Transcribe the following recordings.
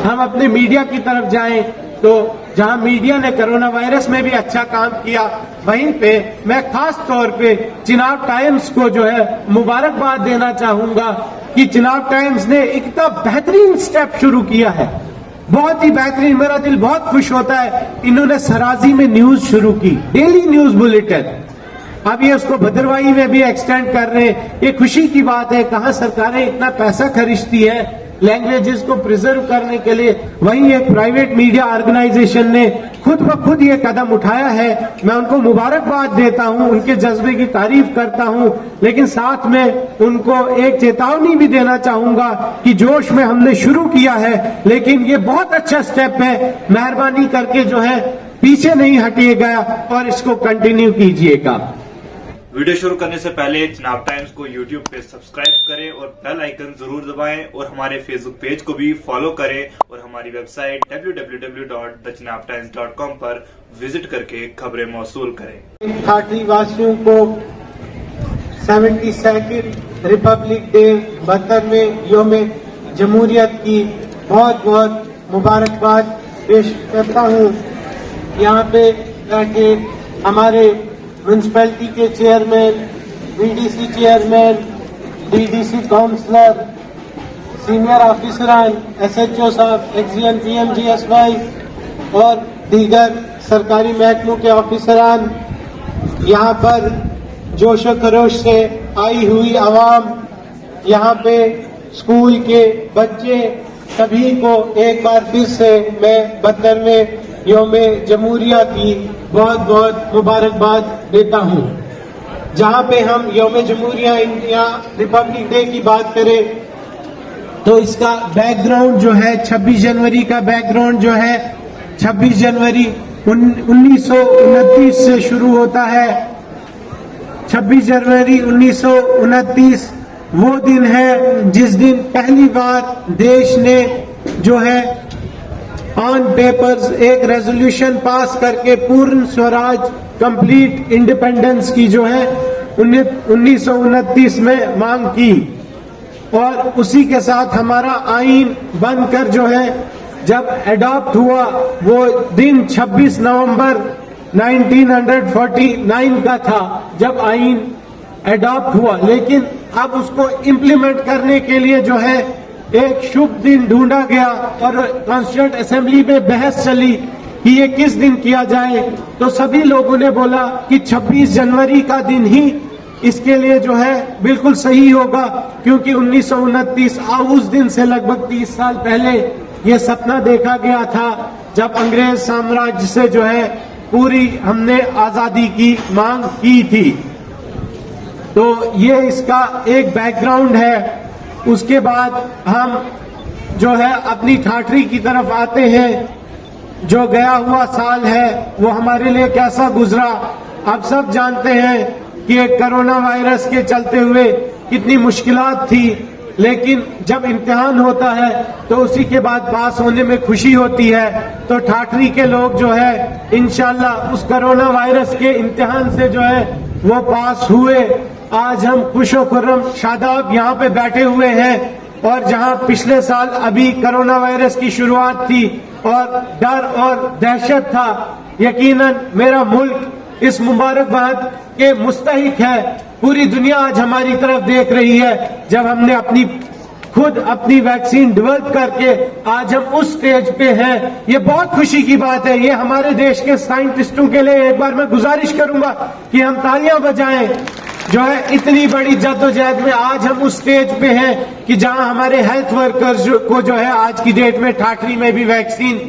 हम अपने मीडिया की तरफ जाएं तो जहां मीडिया ने कोरोना वायरस में भी अच्छा काम किया, वहीं पे मैं खास तौर पे चिनाब टाइम्स को जो है मुबारकबाद देना चाहूंगा कि चिनाब टाइम्स ने इतना बेहतरीन स्टेप शुरू किया है, बहुत ही बेहतरीन। मेरा दिल बहुत खुश होता है। इन्होंने सराजी में न्यूज शुरू की, डेली न्यूज बुलेटिन। अब ये उसको भद्रवाही में भी एक्सटेंड कर रहे हैं। ये खुशी की बात है। कहां सरकारें इतना पैसा खर्चती है लैंग्वेजेस को प्रिजर्व करने के लिए, वहीं एक प्राइवेट मीडिया ऑर्गेनाइजेशन ने खुद ब खुद ये कदम उठाया है। मैं उनको मुबारकबाद देता हूं, उनके जज्बे की तारीफ करता हूं, लेकिन साथ में उनको एक चेतावनी भी देना चाहूंगा कि जोश में हमने शुरू किया है, लेकिन ये बहुत अच्छा स्टेप है। मेहरबानी करके जो है पीछे नहीं हटिएगा और इसको कंटिन्यू कीजिएगा। वीडियो शुरू करने से पहले चिनाब टाइम्स को यूट्यूब पे सब्सक्राइब करें और बेल आइकन जरूर दबाएं और हमारे फेसबुक पेज को भी फॉलो करें और हमारी वेबसाइट www.thechinabtimes.com पर विजिट करके खबरें मौसूल करें। ठाठरी वासियों को 72nd रिपब्लिक डे 72वें योम जमहूरियत की बहुत बहुत मुबारकबाद पेश करता हूँ। यहाँ पे बैठे हमारे म्यूनसिपैलिटी के chairman, BDC chairman, DDC councillor, senior ऑफिसरान, एसएचओ साहब, एक्सीएन पीएमजीएसवाई और दीगर सरकारी महकमों के ऑफिसरान, यहाँ पर जोश व खरोश से आई हुई आवाम, यहाँ पे स्कूल के बच्चे, सभी को एक बार फिर से मैं 72वें योम जमहूरिया की बहुत बहुत मुबारकबाद देता हूं। जहां पे हम योम जमहूरिया इंडिया रिपब्लिक डे की बात करें तो इसका बैकग्राउंड जो है 26 जनवरी का बैकग्राउंड जो है 26 जनवरी 1929 से शुरू होता है। 26 जनवरी 1929 वो दिन है जिस दिन पहली बार देश ने जो है ऑन पेपर्स एक रेजोल्यूशन पास करके पूर्ण स्वराज कंप्लीट इंडिपेंडेंस की जो है 1929 में मांग की, और उसी के साथ हमारा आईन बनकर जो है जब एडॉप्ट हुआ वो दिन 26 नवंबर 1949 का था जब आईन एडॉप्ट हुआ। लेकिन अब उसको इम्प्लीमेंट करने के लिए जो है एक शुभ दिन ढूंढा गया और कॉन्स्टिट्यूएंट असेंबली में बहस चली कि ये किस दिन किया जाए। तो सभी लोगों ने बोला कि 26 जनवरी का दिन ही इसके लिए जो है बिल्कुल सही होगा, क्योंकि 1929 उस दिन से लगभग 30 साल पहले ये सपना देखा गया था जब अंग्रेज साम्राज्य से जो है पूरी हमने आजादी की मांग की थी। तो ये इसका एक बैकग्राउंड है। उसके बाद हम जो है अपनी ठाठरी की तरफ आते हैं। जो गया हुआ साल है वो हमारे लिए कैसा गुजरा, आप सब जानते हैं कि कोरोना वायरस के चलते हुए कितनी मुश्किलात थी, लेकिन जब इम्तिहान होता है तो उसी के बाद पास होने में खुशी होती है। तो ठाठरी के लोग जो है इंशाल्लाह उस कोरोना वायरस के इम्तिहान से जो है वो पास हुए। आज हम खुशो खुर्रम शादाब यहाँ पे बैठे हुए हैं, और जहाँ पिछले साल अभी कोरोना वायरस की शुरुआत थी और डर और दहशत था, यकीनन मेरा मुल्क इस मुबारकबाद के मुस्तहिक है। पूरी दुनिया आज हमारी तरफ देख रही है जब हमने खुद अपनी वैक्सीन डेवलप करके आज हम उस स्टेज पे हैं। ये बहुत खुशी की बात है। ये हमारे देश के साइंटिस्टों के लिए एक बार मैं गुजारिश करूंगा कि हम तालियां बजाएं। जो है इतनी बड़ी जद्दोजहद में आज हम उस स्टेज पे हैं कि जहां हमारे हेल्थ वर्कर्स को जो है आज की डेट में ठाठरी में भी वैक्सीन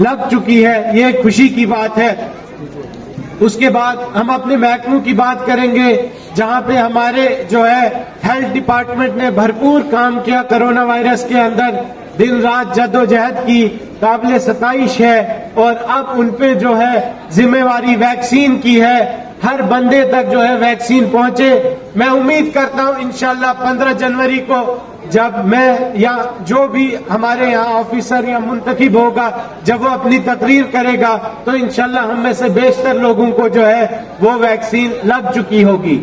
लग चुकी है। ये खुशी की बात है। उसके बाद हम अपने महकमों की बात करेंगे जहां पे हमारे जो है हेल्थ डिपार्टमेंट ने भरपूर काम किया कोरोना वायरस के अंदर, दिन रात जद्दोजहद की, काबिल सताइश है। और अब उन पे जो है जिम्मेवारी वैक्सीन की है, हर बंदे तक जो है वैक्सीन पहुंचे। मैं उम्मीद करता हूं इंशाल्लाह 15 जनवरी को जब मैं या जो भी हमारे यहाँ ऑफिसर या मुंतखब होगा, जब वो अपनी तकरीर करेगा तो इंशाल्लाह हम में से बेशतर लोगों को जो है वो वैक्सीन लग चुकी होगी।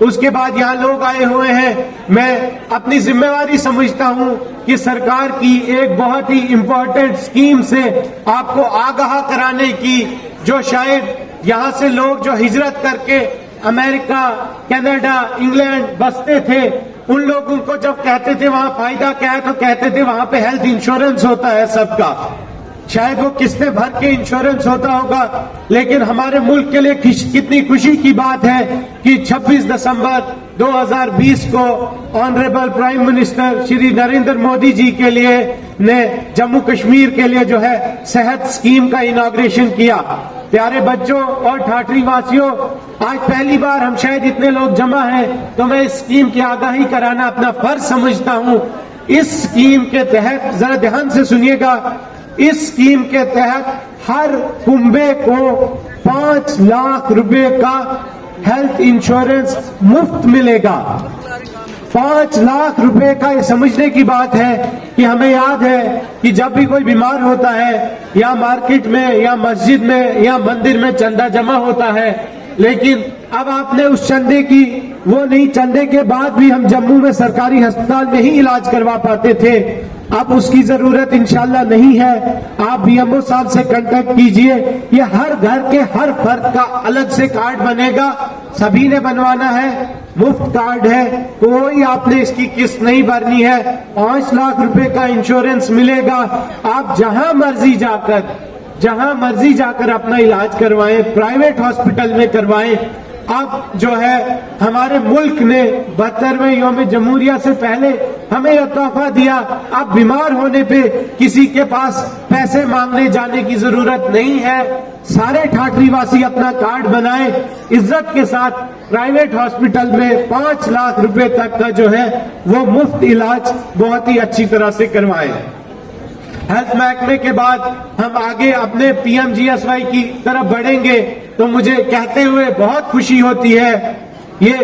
उसके बाद यहाँ लोग आए हुए हैं। मैं अपनी जिम्मेवारी समझता हूँ कि सरकार की एक बहुत ही इम्पोर्टेंट स्कीम से आपको आगाह कराने की, जो शायद यहाँ से लोग जो हिजरत करके अमेरिका, कनाडा, इंग्लैंड बसते थे, उन लोगों को जब कहते थे वहां फायदा क्या है, तो कहते थे वहां पे हेल्थ इंश्योरेंस होता है सबका। शायद वो किस्तें भर के इंश्योरेंस होता होगा, लेकिन हमारे मुल्क के लिए कितनी खुशी की बात है कि 26 दिसंबर 2020 को honourable prime minister Shri Narendra Modi ji के लिए ने जम्मू कश्मीर के लिए जो है सेहत स्कीम का इनॉग्रेशन किया। प्यारे बच्चों और ठाठरी वासियों, आज पहली बार हम शायद इतने लोग जमा हैं, तो मैं इस स्कीम की आगाही कराना अपना फर्ज समझता हूं। इस स्कीम के तहत जरा ध्यान से सुनिएगा, इस स्कीम के तहत हर कुंबे को 5 लाख रुपए का हेल्थ इंश्योरेंस मुफ्त मिलेगा। 5 लाख रुपए का, ये समझने की बात है कि हमें याद है कि जब भी कोई बीमार होता है या मार्केट में या मस्जिद में या मंदिर में चंदा जमा होता है, लेकिन अब आपने उस चंदे की वो नहीं, चंदे के बाद भी हम जम्मू में सरकारी अस्पताल में ही इलाज करवा पाते थे। अब उसकी जरूरत इंशाल्लाह नहीं है। आप बीएमओ साहब से कांटेक्ट कीजिए, ये हर घर के हर फर्द का अलग से कार्ड बनेगा, सभी ने बनवाना है, मुफ्त कार्ड है, कोई आपने इसकी किस्त नहीं भरनी है। 5 लाख रुपए का इंश्योरेंस मिलेगा। आप जहां मर्जी जाकर अपना इलाज करवाएं, प्राइवेट हॉस्पिटल में करवाएं। अब जो है हमारे मुल्क ने 72वें यौम जमहूरिया से पहले हमें यह तोहफा दिया। अब बीमार होने पे किसी के पास पैसे मांगने जाने की जरूरत नहीं है। सारे ठाठरी वासी अपना कार्ड बनाएं, इज्जत के साथ प्राइवेट हॉस्पिटल में 5 लाख रुपए तक का जो है वो मुफ्त इलाज बहुत ही अच्छी तरह से करवाएं। हेल्थ महकमे के बाद हम आगे अपने पीएमजीएसवाई की तरफ बढ़ेंगे, तो मुझे कहते हुए बहुत खुशी होती है। ये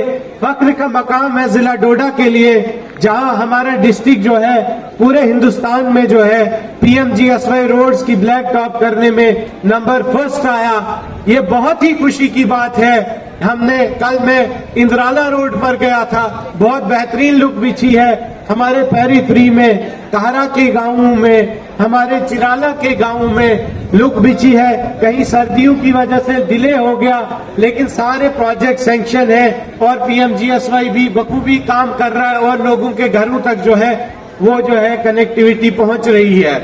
फख्र का मकाम है जिला डोडा के लिए, जहां हमारा डिस्ट्रिक्ट जो है पूरे हिंदुस्तान में जो है पीएमजीएसवाई रोड्स की ब्लैक टॉप करने में नंबर 1 आया। ये बहुत ही खुशी की बात है। कल मैं इंद्राला रोड पर गया था, बहुत बेहतरीन लुक बिछी है हमारे पेरीफ्री में, कहरा के गांवों में, हमारे चिराला के गांव में लुक बिछी है। कहीं सर्दियों की वजह से डिले हो गया, लेकिन सारे प्रोजेक्ट सैंक्शन है और पीएमजीएसवाई भी बखूबी काम कर रहा है और लोगों के घरों तक जो है वो जो है कनेक्टिविटी पहुंच रही है।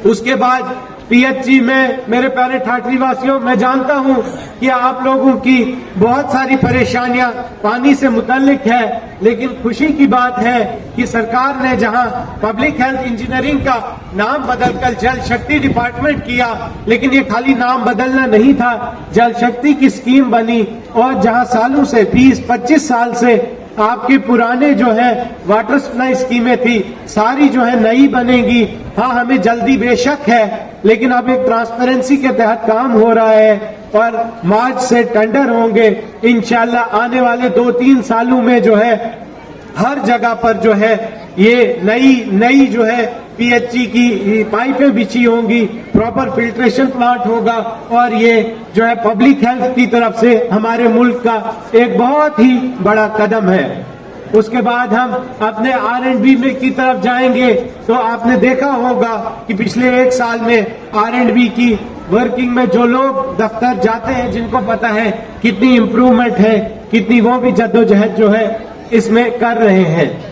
उसके बाद पीएचई में मेरे प्यारे ठाठरी वासियों, मैं जानता हूं कि आप लोगों की बहुत सारी परेशानियां पानी से मुताल्लिक है, लेकिन खुशी की बात है कि सरकार ने जहां पब्लिक हेल्थ इंजीनियरिंग का नाम बदलकर जल शक्ति डिपार्टमेंट किया, लेकिन ये खाली नाम बदलना नहीं था, जल शक्ति की स्कीम बनी। और जहां सालों से 20-25 साल से आपकी पुराने जो है वाटर सप्लाई स्कीमें थी, सारी जो है नई बनेगी। हाँ, हमें जल्दी बेशक है, लेकिन अब एक ट्रांसपेरेंसी के तहत काम हो रहा है और मार्च से टेंडर होंगे। इंशाल्लाह आने वाले 2-3 सालों में जो है हर जगह पर जो है ये नई जो है पीएचई की पाइपें बिछी होंगी, प्रॉपर फिल्ट्रेशन प्लांट होगा और ये जो है पब्लिक हेल्थ की तरफ से हमारे मुल्क का एक बहुत ही बड़ा कदम है। उसके बाद हम अपने R&B में की तरफ जाएंगे, तो आपने देखा होगा कि पिछले 1 साल में R&B की वर्किंग में जो लोग दफ्तर जाते हैं, जिनको पता है कितनी इम्प्रूवमेंट है, कितनी वो भी जद्दोजहद जो है इसमें कर रहे हैं।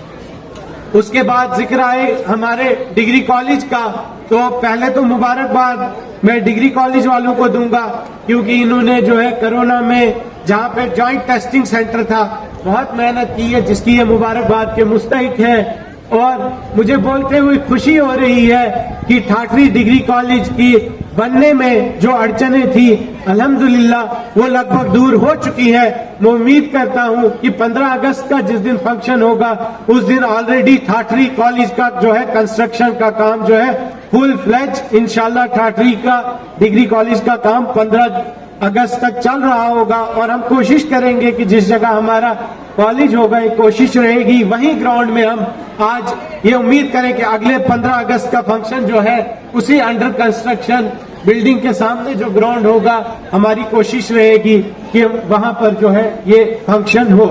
उसके बाद जिक्र आए हमारे डिग्री कॉलेज का, तो पहले तो मुबारकबाद मैं डिग्री कॉलेज वालों को दूंगा, क्योंकि इन्होंने जो है कोरोना में जहां पे जॉइंट टेस्टिंग सेंटर था बहुत मेहनत की है, जिसकी ये मुबारकबाद के मुस्तहिक है। और मुझे बोलते हुए खुशी हो रही है कि ठाठरी डिग्री कॉलेज की बनने में जो अड़चनें थी, अल्हम्दुलिल्लाह वो लगभग दूर हो चुकी है। मैं उम्मीद करता हूं कि 15 अगस्त का जिस दिन फंक्शन होगा, उस दिन ऑलरेडी ठाठरी कॉलेज का जो है कंस्ट्रक्शन का काम जो है फुल फ्लेज इंशाल्लाह ठाठरी का डिग्री कॉलेज का काम 15 अगस्त तक चल रहा होगा। और हम कोशिश करेंगे कि जिस जगह हमारा कॉलेज होगा, एक कोशिश रहेगी वहीं ग्राउंड में हम आज ये उम्मीद करें कि अगले 15 अगस्त का फंक्शन जो है उसी अंडर कंस्ट्रक्शन बिल्डिंग के सामने जो ग्राउंड होगा, हमारी कोशिश रहेगी कि वहां पर जो है ये फंक्शन हो।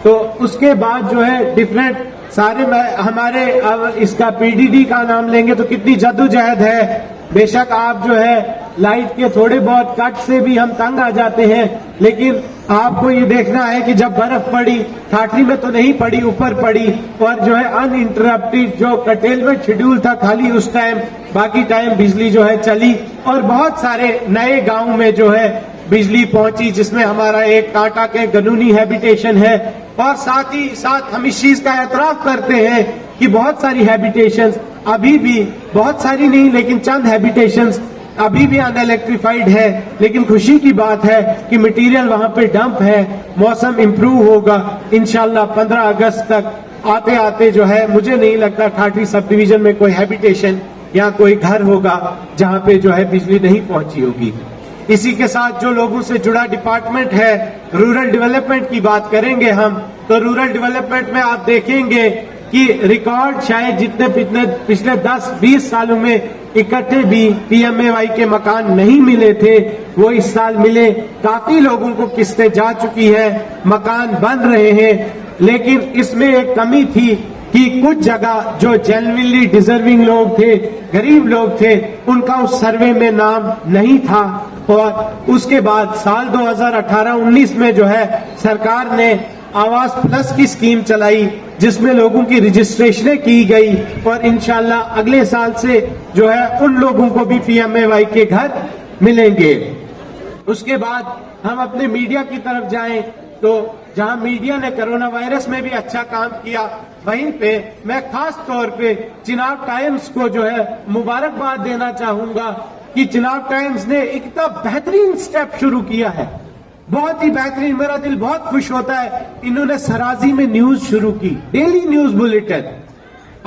तो उसके बाद जो है डिफरेंट सारे हमारे, अब इसका पीडीडी का नाम लेंगे तो कितनी जद्दोजहद है। बेशक आप जो है लाइट के थोड़े बहुत कट से भी हम तंग आ जाते हैं, लेकिन आपको ये देखना है कि जब बर्फ पड़ी, ठाठरी में तो नहीं पड़ी, ऊपर पड़ी, और जो है अनइंटरप्टेड जो कर्टेलमेंट शेड्यूल था खाली उस टाइम, बाकी टाइम बिजली जो है चली। और बहुत सारे नए गांव में जो है बिजली पहुंची, जिसमें हमारा एक टाटा के गनूनी हैबिटेशन है। और साथ ही साथ हम इस चीज का एतराफ करते हैं कि बहुत सारी हैबिटेशंस अभी भी, बहुत सारी नहीं लेकिन चंद हैबिटेशंस अभी भी अनइलेक्ट्रिफाइड है। लेकिन खुशी की बात है कि मटेरियल वहां पे डंप है, मौसम इंप्रूव होगा इंशाल्लाह। 15 अगस्त तक आते आते जो है, मुझे नहीं लगता ठाठरी सब डिवीजन में कोई हैबिटेशन या कोई घर होगा जहां पे जो है बिजली नहीं पहुंची होगी। इसी के साथ जो लोगों से जुड़ा डिपार्टमेंट है, रूरल डेवलपमेंट की बात करेंगे हम, तो रूरल डेवलपमेंट में आप देखेंगे कि रिकॉर्ड शायद जितने पिछले 10-20 सालों में इकट्ठे भी पीएमएवाई के मकान नहीं मिले थे, वो इस साल मिले। काफी लोगों को किस्तें जा चुकी है, मकान बन रहे हैं। लेकिन इसमें एक कमी थी कि कुछ जगह जो जेन्युइनली डिजर्विंग लोग थे, गरीब लोग थे, उनका उस सर्वे में नाम नहीं था। और उसके बाद साल 2018-19 में जो है सरकार ने आवास प्लस की स्कीम चलाई, जिसमें लोगों की रजिस्ट्रेशनें की गई, और इंशाल्लाह अगले साल से जो है उन लोगों को भी पीएमएवाई के घर मिलेंगे। उसके बाद हम अपने मीडिया की तरफ जाएं, तो जहां मीडिया ने कोरोना वायरस में भी अच्छा काम किया, वहीं पे मैं खास तौर पे चिनाब टाइम्स को जो है मुबारकबाद देना चाहूंगा कि चिनाब टाइम्स ने इतना बेहतरीन स्टेप शुरू किया है, बहुत ही बेहतरीन। मेरा दिल बहुत खुश होता है। इन्होंने सराजी में न्यूज शुरू की, डेली न्यूज बुलेटिन।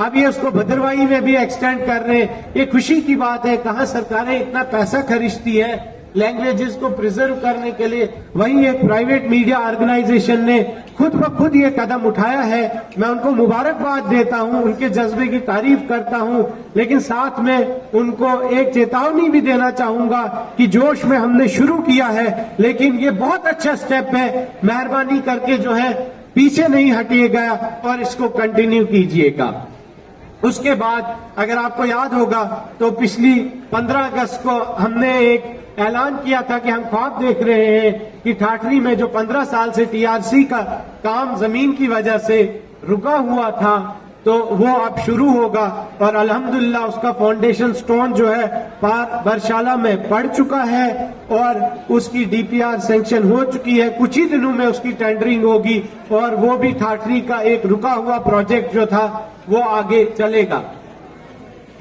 अब ये उसको भद्रवाही में भी एक्सटेंड कर रहे हैं। ये खुशी की बात है। कहां सरकारें इतना पैसा खर्चती है लैंग्वेजेस को प्रिजर्व करने के लिए, वहीं एक प्राइवेट मीडिया ऑर्गेनाइजेशन ने खुद ब खुद ये कदम उठाया है। मैं उनको मुबारकबाद देता हूं, उनके जज्बे की तारीफ करता हूं, लेकिन साथ में उनको एक चेतावनी भी देना चाहूंगा कि जोश में हमने शुरू किया है, लेकिन ये बहुत अच्छा स्टेप है। मेहरबानी करके जो है पीछे नहीं हटिएगा और इसको कंटिन्यू कीजिएगा। उसके बाद अगर आपको याद होगा तो पिछली 15 अगस्त को हमने एक ऐलान किया था कि हम ख्वाब देख रहे हैं कि ठाठरी में जो 15 साल से टीआरसी का काम जमीन की वजह से रुका हुआ था, तो वो अब शुरू होगा। और अल्हम्दुलिल्लाह उसका फाउंडेशन स्टोन जो है पार बरशाला में पड़ चुका है और उसकी डीपीआर सैंक्शन हो चुकी है। कुछ ही दिनों में उसकी टेंडरिंग होगी और वो भी ठाठरी का एक रुका हुआ प्रोजेक्ट जो था वो आगे चलेगा।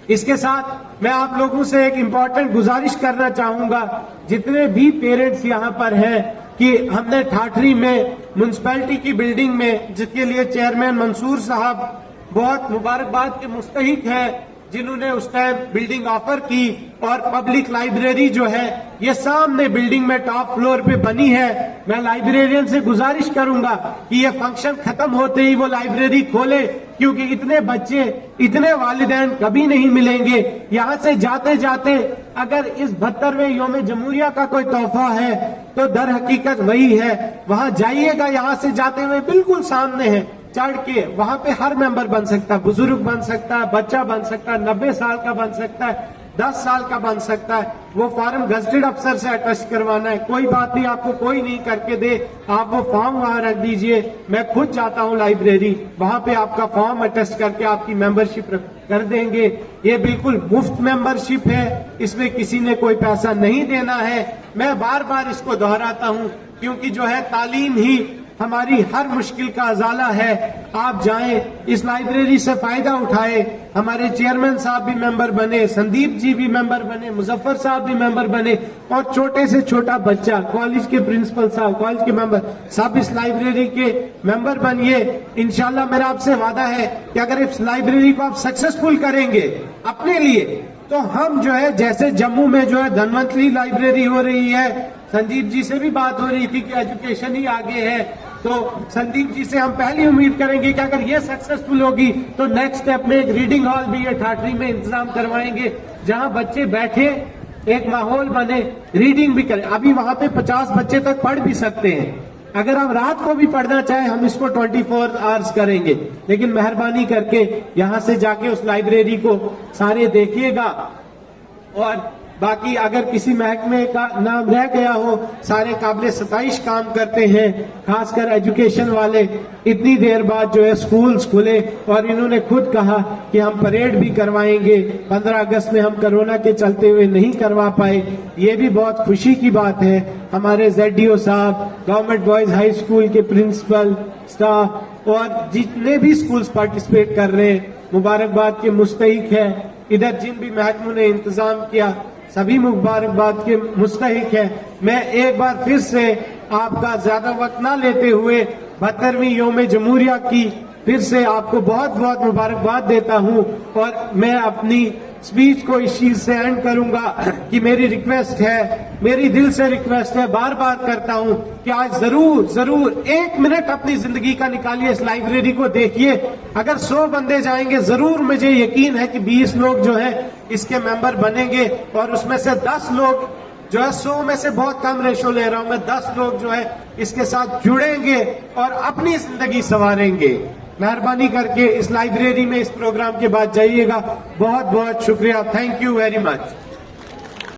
इसके साथ मैं आप लोगों से एक इम्पॉर्टेंट गुजारिश करना चाहूंगा, जितने भी पेरेंट्स यहाँ पर हैं, कि हमने ठाठरी में म्युनिसिपैलिटी की बिल्डिंग में, जिसके लिए चेयरमैन मंसूर साहब बहुत मुबारकबाद के मुस्तहिक हैं, जिन्होंने उस टाइम बिल्डिंग ऑफर की, और पब्लिक लाइब्रेरी जो है ये सामने बिल्डिंग में टॉप फ्लोर पे बनी है। मैं लाइब्रेरियन से गुजारिश करूंगा कि ये फंक्शन खत्म होते ही वो लाइब्रेरी खोले, क्योंकि इतने बच्चे, इतने वालिदैन कभी नहीं मिलेंगे। यहाँ से जाते जाते अगर इस 72वें यौम जमहूरिया का कोई तोहफा है तो दर हकीकत वही है। वहां जाइएगा, यहाँ से जाते हुए बिल्कुल सामने है, चढ़ के वहां पे हर मेंबर बन सकता है, बुजुर्ग बन सकता है, बच्चा बन सकता है, 90 साल का बन सकता है, 10 साल का बन सकता है। वो फॉर्म गजटेड अफसर से अटेस्ट करवाना है, कोई बात नहीं, आपको कोई नहीं करके दे, आप वो फॉर्म वहां रख दीजिए। मैं खुद जाता हूं लाइब्रेरी, वहां पे आपका फॉर्म अटेस्ट करके आपकी मेंबरशिप कर देंगे। ये बिल्कुल मुफ्त मेंबरशिप है, इसमें किसी ने कोई पैसा नहीं देना है। मैं बार बार इसको दोहराता हूं क्योंकि जो है तालीम ही हमारी हर मुश्किल का अजाला है। आप जाएं, इस लाइब्रेरी से फायदा उठाएं। हमारे चेयरमैन साहब भी मेंबर बने, संदीप जी भी मेंबर बने, मुजफ्फर साहब भी मेंबर बने, और छोटे से छोटा बच्चा, कॉलेज के प्रिंसिपल साहब, कॉलेज के मेंबर, सब इस लाइब्रेरी के मेंबर बनिए। इंशाल्लाह मेरा आपसे वादा है कि अगर इस लाइब्रेरी को आप सक्सेसफुल करेंगे अपने लिए, तो हम जो है, जैसे जम्मू में जो है धनवंतरी लाइब्रेरी हो रही है, संदीप जी से भी बात हो रही थी कि एजुकेशन ही आगे है, तो संदीप जी से हम पहली उम्मीद करेंगे कि अगर ये सक्सेसफुल होगी तो नेक्स्ट स्टेप में एक रीडिंग हॉल भी ये ठाठरी में इंतजाम करवाएंगे, जहां बच्चे बैठे एक माहौल बने, रीडिंग भी करें। अभी वहां पे 50 बच्चे तक पढ़ भी सकते हैं। अगर हम रात को भी पढ़ना चाहें हम इसको 24 आवर्स करेंगे, लेकिन मेहरबानी करके यहां से जाके उस लाइब्रेरी को सारे देखिएगा। और बाकी अगर किसी महकमे का नाम रह गया हो, सारे काबिल सताइश काम करते हैं, खासकर एजुकेशन वाले। इतनी देर बाद जो है स्कूल्स खुले और इन्होंने खुद कहा कि हम परेड भी करवाएंगे। 15 अगस्त में हम कोरोना के चलते हुए नहीं करवा पाए, ये भी बहुत खुशी की बात है। हमारे ZDO साहब, गवर्नमेंट बॉयज हाई स्कूल के प्रिंसिपल, स्टाफ और जितने भी स्कूल्स पार्टिसिपेट कर रहे हैं, मुबारकबाद के मुस्तहिक है। इधर जिन भी महकमों ने इंतजाम किया सभी मुबारकबाद के मुस्तहिक है। मैं एक बार फिर से आपका ज्यादा वक्त ना लेते हुए 72वीं यौम जमहूरिया की फिर से आपको बहुत बहुत मुबारकबाद देता हूं। और मैं अपनी स्पीच को इस चीज से एंड करूंगा कि मेरी रिक्वेस्ट है, मेरी दिल से रिक्वेस्ट है, बार बार करता हूं कि आज जरूर जरूर 1 मिनट अपनी जिंदगी का निकालिए, इस लाइब्रेरी को देखिए। अगर 100 बंदे जाएंगे जरूर मुझे यकीन है कि 20 लोग जो है इसके मेंबर बनेंगे और उसमें से 10 लोग जो है, 100 में से बहुत कम रेशो ले रहा हूं मैं, 10 लोग जो है इसके साथ जुड़ेंगे और अपनी जिंदगी संवारेंगे। मेहरबानी करके इस लाइब्रेरी में इस प्रोग्राम के बाद जाइएगा। बहुत बहुत शुक्रिया। Thank you very much.